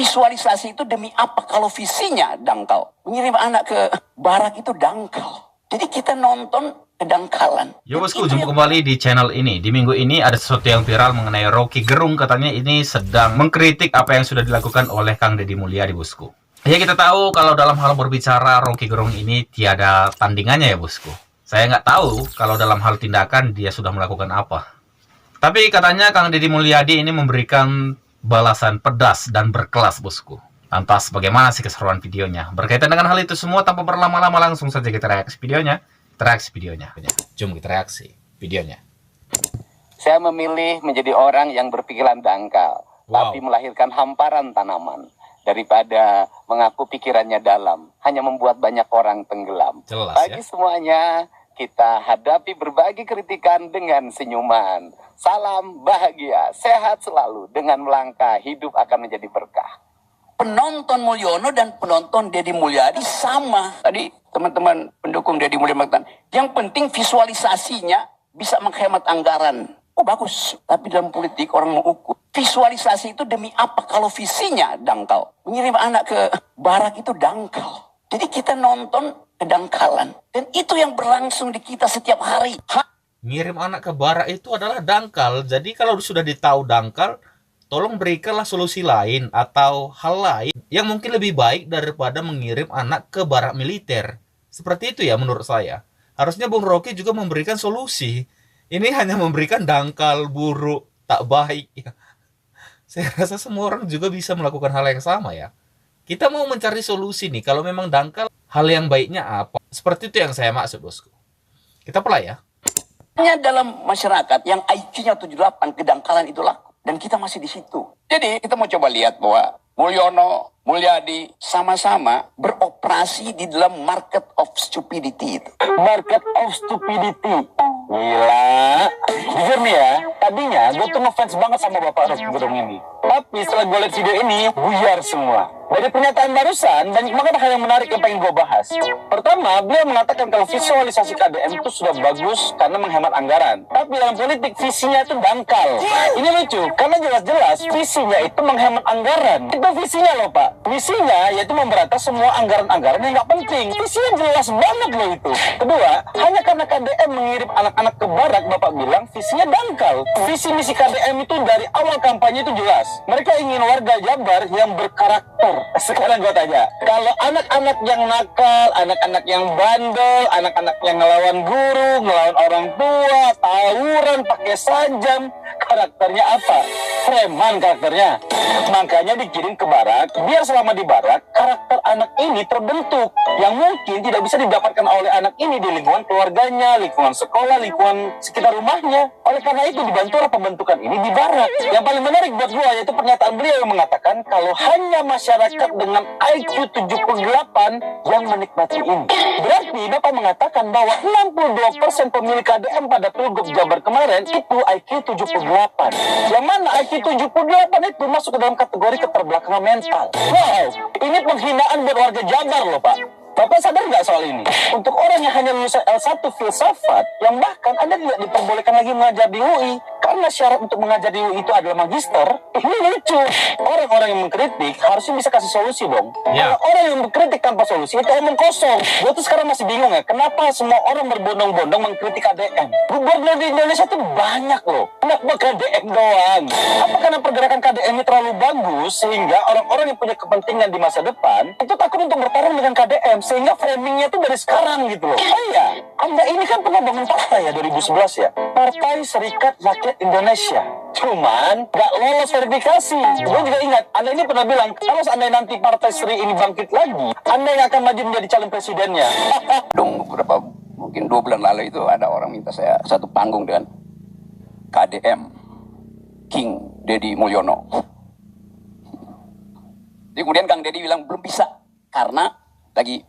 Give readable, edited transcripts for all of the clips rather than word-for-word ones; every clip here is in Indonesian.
Visualisasi itu demi apa kalau visinya dangkal? Mengirim anak ke barak itu dangkal. Jadi kita nonton kedangkalan. Yo bosku, jumpa kembali di channel ini. Di minggu ini ada sesuatu yang viral mengenai Rocky Gerung. Katanya ini sedang mengkritik apa yang sudah dilakukan oleh Kang Deddy Mulyadi, bosku. Ya, kita tahu kalau dalam hal berbicara Rocky Gerung ini tiada tandingannya ya, bosku. Saya nggak tahu kalau dalam hal tindakan dia sudah melakukan apa. Tapi katanya Kang Deddy Mulyadi ini memberikan balasan pedas dan berkelas, bosku. Lantas bagaimana sih keseruan videonya? Berkaitan dengan hal itu semua, tanpa berlama-lama langsung saja kita reaksi videonya. Jom kita reaksi videonya. Saya memilih menjadi orang yang berpikiran dangkal, tapi melahirkan hamparan tanaman. Daripada mengaku pikirannya dalam, hanya membuat banyak orang tenggelam. Jelas, bagi ya? Semuanya, kita hadapi berbagai kritikan dengan senyuman. Salam bahagia, sehat selalu. Dengan melangkah, hidup akan menjadi berkah. Penonton Mulyono dan penonton Deddy Mulyadi sama. Tadi teman-teman pendukung Deddy Mulyadi mengatakan, yang penting visualisasinya bisa menghemat anggaran. Oh bagus, tapi dalam politik orang mengukur. Visualisasi itu demi apa kalau visinya dangkal? Mengirim anak ke barak itu dangkal. Jadi kita nonton kedangkalan. Dan itu yang berlangsung di kita setiap hari. Ngirim anak ke barak itu adalah dangkal. Jadi kalau sudah ditahu dangkal, tolong berikanlah solusi lain atau hal lain yang mungkin lebih baik daripada mengirim anak ke barak militer. Seperti itu ya menurut saya. Harusnya Bung Rocky juga memberikan solusi. Ini hanya memberikan dangkal, buruk, tak baik. Ya. Saya rasa semua orang juga bisa melakukan hal yang sama ya. Kita mau mencari solusi nih. Kalau memang dangkal, hal yang baiknya apa? Seperti itu yang saya maksud, bosku. Kita play ya. Hanya dalam masyarakat yang IQ-nya 78, kedangkalan itu laku. Dan kita masih di situ. Jadi kita mau coba lihat bahwa Mulyono, Mulyadi sama-sama beroperasi di dalam market of stupidity itu. Market of stupidity. Gila. Jujur nih ya, tadinya gue tuh ngefans banget sama Bapak Rocky Gerung ini. Tapi setelah gue lihat video ini, buyar semua. Dari pernyataan barusan, banyak banget hal yang menarik yang pengen gue bahas. Pertama, beliau mengatakan kalau visualisasi KDM itu sudah bagus karena menghemat anggaran. Tapi dalam politik, visinya itu dangkal. Ini lucu, karena jelas-jelas visinya itu menghemat anggaran. Itu visinya loh Pak. Visinya yaitu memberantas semua anggaran-anggaran yang nggak penting. Visinya jelas banget loh itu. Kedua, hanya karena KDM mengirim anak-anak ke barak, Bapak bilang visinya dangkal. Visi misi KDM itu dari awal kampanye itu jelas. Mereka ingin warga Jabar yang berkarakter. Sekarang gue tanya, kalau anak-anak yang nakal, anak-anak yang bandel, anak-anak yang ngelawan guru, ngelawan orang tua, tawuran, pakai sajam, karakternya apa? Preman karakternya. Makanya dikirim ke barak, biar selama di barak, karakter anak ini terbentuk. Yang mungkin tidak bisa didapatkan oleh anak ini di lingkungan keluarganya, lingkungan sekolah, lingkungan sekitar rumahnya. Oleh karena itu dibantu pembentukan ini di barak. Yang paling menarik buat gue yaitu pernyataan beliau yang mengatakan kalau hanya masyarakat dengan IQ 78 yang menikmati ini. Berarti Bapak mengatakan bahwa 62% pemilih KDM pada Pilgub Jabar kemarin itu IQ 78. Yang mana IQ 78 itu masuk ke dalam kategori keterbelakangan mental. Wow, ini penghinaan buat warga Jabar loh Pak. Bapak sadar nggak soal ini? Untuk orang yang hanya lulusan L1 filsafat, yang bahkan Anda tidak diperbolehkan lagi mengajar di UI, karena syarat untuk mengajar di UI itu adalah magister, ini lucu. Orang-orang yang mengkritik harusnya bisa kasih solusi dong. Kalau orang yang mengkritik tanpa solusi, itu omong kosong. Gue tuh sekarang masih bingung ya, kenapa semua orang berbondong-bondong mengkritik KDM? Gubernur di Indonesia tuh banyak loh. Kenapa KDM doang? Apa karena pergerakan KDM ini terlalu bagus, sehingga orang-orang yang punya kepentingan di masa depan, itu takut untuk bertarung dengan KDM? Sehingga framingnya tuh dari sekarang gitu loh. Oh iya, Anda ini kan pernah bangun partai ya 2011 ya. Partai Serikat Rakyat Indonesia. Cuman gak lolos verifikasi. Gue juga ingat, Anda ini pernah bilang, kalau seandainya nanti Partai Seri ini bangkit lagi, Anda yang akan maju menjadi calon presidennya. Dong, beberapa mungkin 2 bulan lalu itu ada orang minta saya satu panggung dengan KDM, King Deddy Mulyono. Jadi kemudian Kang Deddy bilang belum bisa karena lagi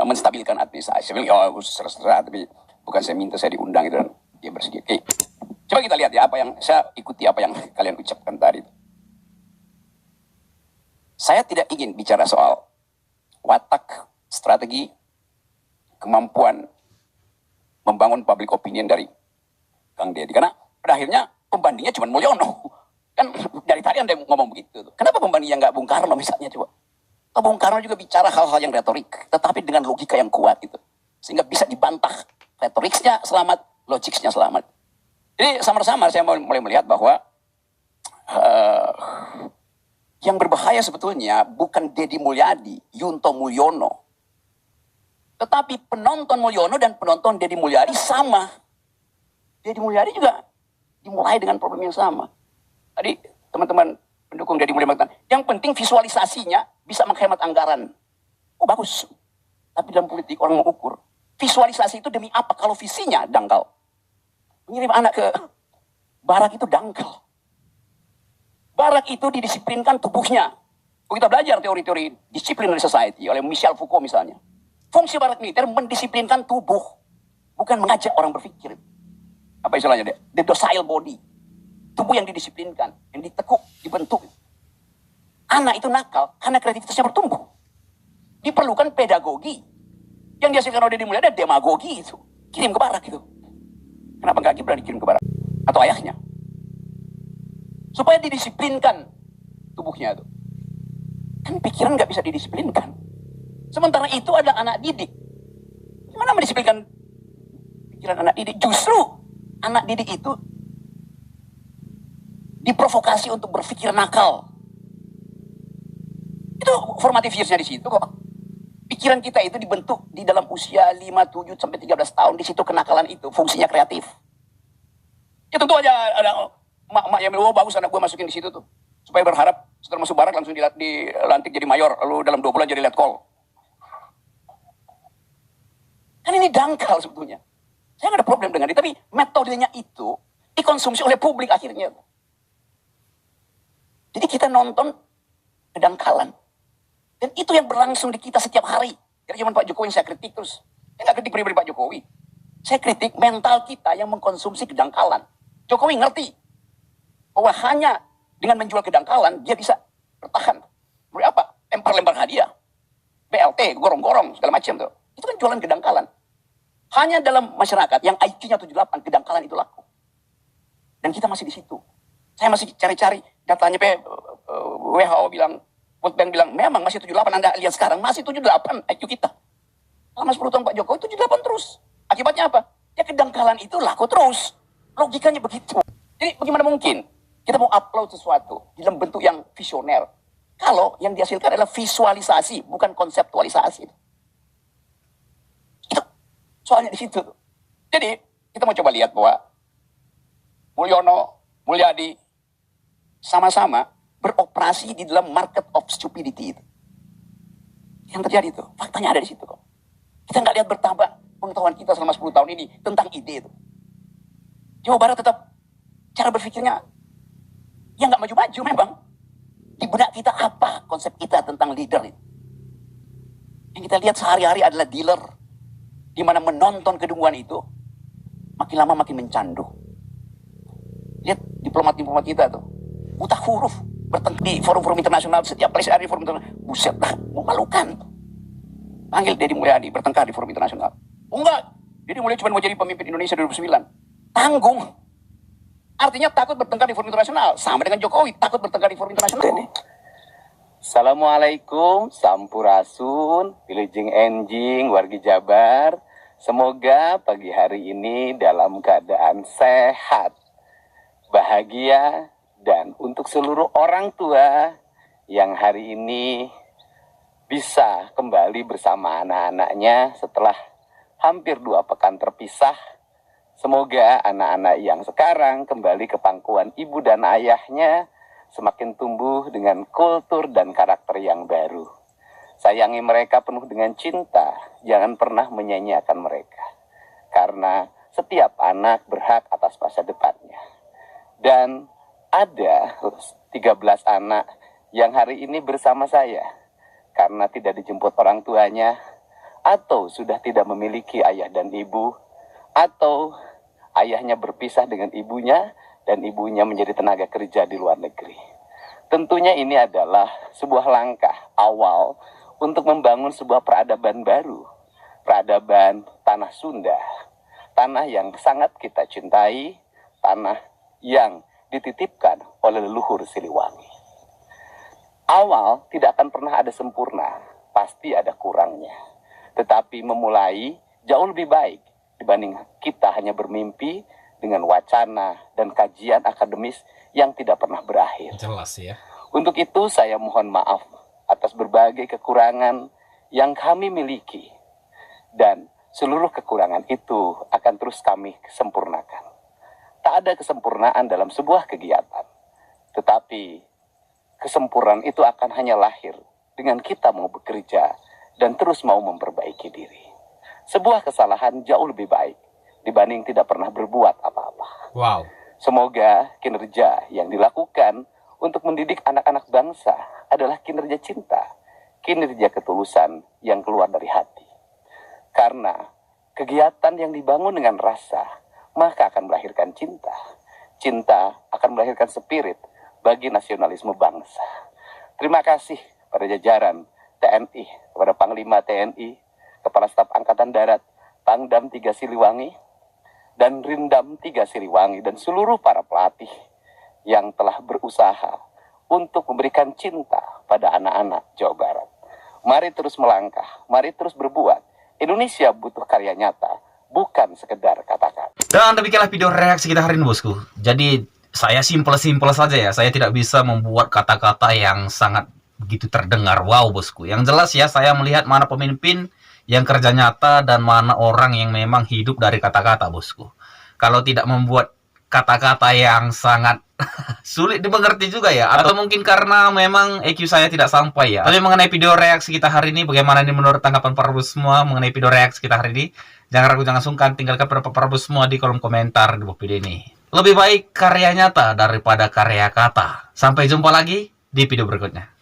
menstabilkan administrasi. Saya bilang, oh serah-serah, tapi bukan saya minta, saya diundang itu. Dia bersegi. Oke. Coba kita lihat ya, apa yang saya ikuti apa yang kalian ucapkan tadi. Saya tidak ingin bicara soal watak, strategi, kemampuan membangun public opinion dari Kang Deddy. Karena pada akhirnya pembandingnya cuma Mulyono. Kan dari tadi Anda ngomong begitu. Kenapa pembandingnya nggak Bung Karno misalnya coba? Bung Karno juga bicara hal-hal yang retorik, tetapi dengan logika yang kuat gitu. Sehingga bisa dibantah. Retoriknya selamat, logiknya selamat. Jadi sama-sama saya mulai melihat bahwa yang berbahaya sebetulnya bukan Deddy Mulyadi, Yunto Mulyono. Tetapi penonton Mulyono dan penonton Deddy Mulyadi sama. Deddy Mulyadi juga dimulai dengan problem yang sama. Tadi teman-teman pendukung Deddy Mulyadi mengatakan, yang penting visualisasinya bisa menghemat anggaran. Oh bagus. Tapi dalam politik orang mengukur. Visualisasi itu demi apa kalau visinya dangkal? Mengirim anak ke barak itu dangkal. Barak itu didisiplinkan tubuhnya. Kita belajar teori-teori disciplinary society oleh Michel Foucault misalnya. Fungsi barak militer mendisiplinkan tubuh. Bukan mengajak orang berpikir. Apa istilahnya? The docile body. Tubuh yang didisiplinkan, yang ditekuk, dibentuk. Anak itu nakal karena kreativitasnya bertumbuh. Diperlukan pedagogi. Yang dihasilkan oleh Deddy Mulyadi ada demagogi itu. Kirim ke barak itu. Kenapa nggak Gibran dikirim ke barak? Atau ayahnya? Supaya didisiplinkan tubuhnya itu. Kan pikiran nggak bisa didisiplinkan. Sementara itu ada anak didik. Gimana mendisiplinkan pikiran anak didik? Justru anak didik itu diprovokasi untuk berpikir nakal. Itu formative years-nya di situ kok. Pikiran kita itu dibentuk di dalam usia 5, 7, sampai 13 tahun. Di situ kenakalan itu, fungsinya kreatif. Ya tentu aja ada mak-mak yang bilang, oh bagus anak gue masukin di situ tuh. Supaya berharap setelah masuk barak langsung dilantik jadi mayor. Lalu dalam 2 bulan jadi letkol. Kan ini dangkal sebetulnya. Saya nggak ada problem dengan itu. Tapi metodenya itu dikonsumsi oleh publik akhirnya. Jadi kita nonton kedangkalan. Dan itu yang berlangsung di kita setiap hari. Dari zaman Pak Jokowi saya kritik terus. Saya nggak kritik pribadi Pak Jokowi. Saya kritik mental kita yang mengkonsumsi kedangkalan. Jokowi ngerti bahwa hanya dengan menjual kedangkalan dia bisa bertahan. Beri apa? Lempar-lempar hadiah. BLT, gorong-gorong, segala macam tuh. Itu kan jualan kedangkalan. Hanya dalam masyarakat yang IQ-nya 78, kedangkalan itu laku. Dan kita masih di situ. Saya masih cari-cari datanya WHO bilang, World Bank bilang, memang masih 78. Anda lihat sekarang, masih 78 IQ kita. Selama 10 tahun Pak Jokowi, 78 terus. Akibatnya apa? Ya kedangkalan itu laku terus. Logikanya begitu. Jadi bagaimana mungkin kita mau upload sesuatu dalam bentuk yang visioner, kalau yang dihasilkan adalah visualisasi, bukan konseptualisasi. Itu soalnya di situ. Jadi kita mau coba lihat bahwa Mulyono, Mulyadi, sama-sama beroperasi di dalam market of stupidity itu. Yang terjadi itu, faktanya ada di situ kok. Kita nggak lihat bertambah pengetahuan kita selama 10 tahun ini tentang ide itu. Jawa Barat tetap cara berpikirnya yang nggak maju-maju memang. Di benak kita apa konsep kita tentang leader itu? Yang kita lihat sehari-hari adalah dealer. Di mana menonton kedunguan itu makin lama makin mencandu. Lihat diplomat-diplomat kita tuh. Buta huruf, bertengkar di forum-forum internasional, setiap kali ada di forum internasional, buset dah, memalukan. Panggil Deddy Mulyadi, bertengkar di forum internasional. Oh enggak, Deddy Mulyadi cuma mau jadi pemimpin Indonesia 2009. Tanggung. Artinya takut bertengkar di forum internasional. Sama dengan Jokowi, takut bertengkar di forum internasional. Assalamualaikum, Sampurasun, Wilujeng Enjing, wargi Jabar. Semoga pagi hari ini dalam keadaan sehat, bahagia, dan untuk seluruh orang tua yang hari ini bisa kembali bersama anak-anaknya setelah hampir 2 pekan terpisah. Semoga anak-anak yang sekarang kembali ke pangkuan ibu dan ayahnya semakin tumbuh dengan kultur dan karakter yang baru. Sayangi mereka penuh dengan cinta, jangan pernah menyanyiakan mereka. Karena setiap anak berhak atas masa depannya. Dan ada 13 anak yang hari ini bersama saya karena tidak dijemput orang tuanya, atau sudah tidak memiliki ayah dan ibu, atau ayahnya berpisah dengan ibunya dan ibunya menjadi tenaga kerja di luar negeri. Tentunya ini adalah sebuah langkah awal untuk membangun sebuah peradaban baru, peradaban tanah Sunda, tanah yang sangat kita cintai, tanah yang dititipkan oleh leluhur Siliwangi. Awal tidak akan pernah ada sempurna, pasti ada kurangnya. Tetapi memulai jauh lebih baik dibanding kita hanya bermimpi dengan wacana dan kajian akademis yang tidak pernah berakhir. Jelas ya. Untuk itu saya mohon maaf atas berbagai kekurangan yang kami miliki. Dan seluruh kekurangan itu akan terus kami sempurnakan. Tak ada kesempurnaan dalam sebuah kegiatan. Tetapi kesempurnaan itu akan hanya lahir dengan kita mau bekerja dan terus mau memperbaiki diri. Sebuah kesalahan jauh lebih baik dibanding tidak pernah berbuat apa-apa. Wow. Semoga kinerja yang dilakukan untuk mendidik anak-anak bangsa adalah kinerja cinta, kinerja ketulusan yang keluar dari hati. Karena kegiatan yang dibangun dengan rasa, maka akan melahirkan cinta. Cinta akan melahirkan spirit bagi nasionalisme bangsa. Terima kasih pada jajaran TNI, kepada Panglima TNI, Kepala Staf Angkatan Darat, Pangdam 3 Siliwangi, dan Rindam 3 Siliwangi, dan seluruh para pelatih yang telah berusaha untuk memberikan cinta pada anak-anak Jawa Barat. Mari terus melangkah, mari terus berbuat. Indonesia butuh karya nyata, bukan sekedar kata-kata. Dan demikianlah video reaksi kita hari ini, bosku. Jadi saya simpel-simpel saja ya. Saya tidak bisa membuat kata-kata yang sangat begitu terdengar. Wow, bosku. Yang jelas ya, saya melihat mana pemimpin yang kerja nyata dan mana orang yang memang hidup dari kata-kata, bosku. Kalau tidak membuat kata-kata yang sangat sulit dimengerti juga ya, atau mungkin karena memang EQ saya tidak sampai ya. Tapi mengenai video reaksi kita hari ini, bagaimana ini menurut tanggapan para bos semua mengenai video reaksi kita hari ini? Jangan ragu, jangan sungkan, tinggalkan pendapat para bos semua di kolom komentar di bawah video ini. Lebih baik karya nyata daripada karya kata. Sampai jumpa lagi di video berikutnya.